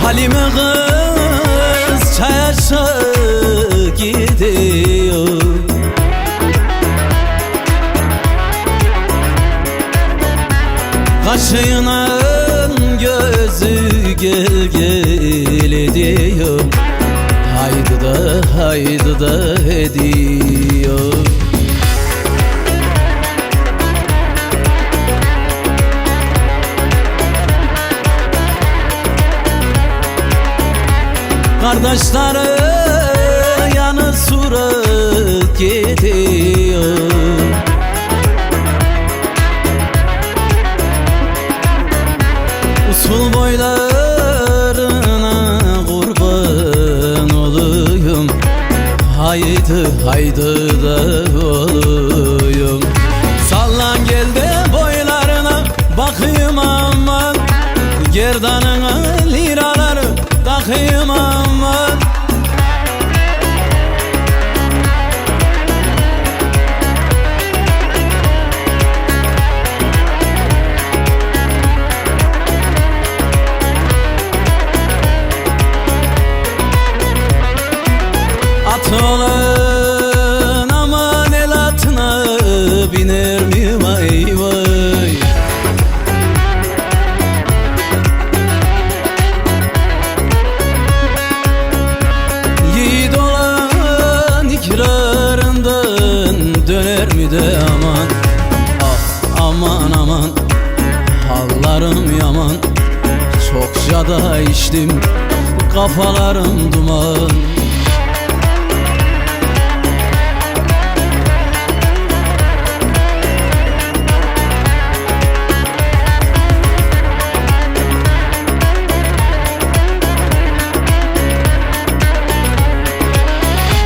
Halime kız çay aşağı gidiyor, kaşının gözü gel gel ediyor. Haydi da ediyor. Kardeşleri yanı sıra gidiyor, usul boylarına kurban olayım. Haydi da olayım. Sallan gel de boylarına bakayım aman, gerdanına liraları takayım aman. At olan aman el atına biner mi vay vay. Yiğit olan ikrarından döner mi de aman. Ah aman aman, hallarım yaman. Çokça da içtim, kafalarım duman.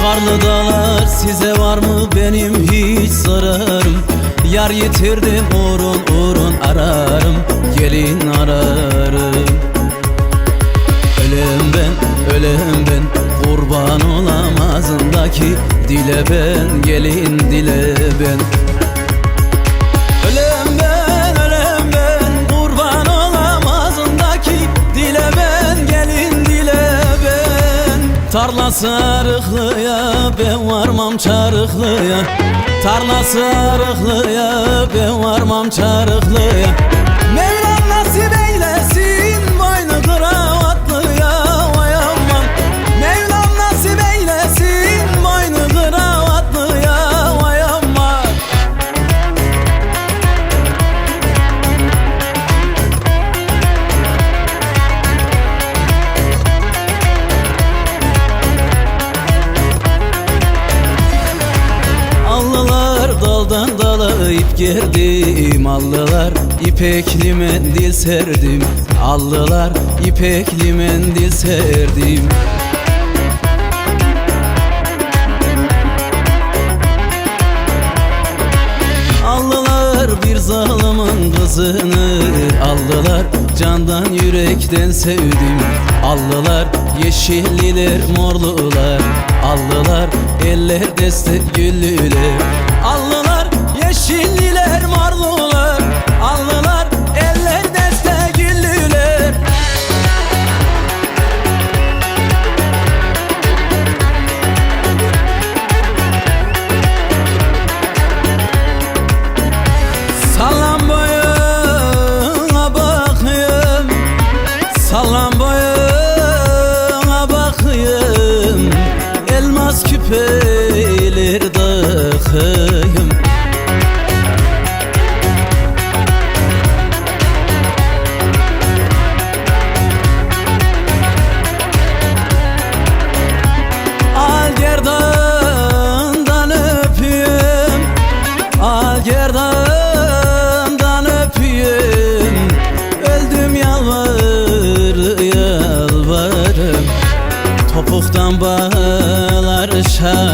Karlı dağlar size var mı benim hiç zararım. Yar yitirdim urun ararım, gelin ararım. Ölem ben kurban olam ağzındaki dile ben, gelin dile ben. Ölem ben kurban olam ağzındaki dile ben, gelin dile ben. Tarlası arıklıya ben varmam çarıklıya, tarlası arıklıya ben varmam çarıklıya. Mevlam nasip eylesin boynu kravatlıya, vay aman. Mevlam nasip eylesin boynu kravatlıya, vay aman. Allılar daldan dala ip gerdim, allılar ipekli mendil serdim, allılar ipekli mendil serdim. Allılar bir zalimin kızını, allılar candan yürekten sevdim. Allılar yeşilliler morlular, allılar eller destek güllüler. Allılar yeşilliler morlular, allılar eller destek güllüler. Sallan boyuna bakayım, sallan boyuna bakayım. Elmas küpeler takayım. Al gerdandan öpeyim, al gerdandan öpeyim. Öldüm yalvarırım, topuktan bağlar şah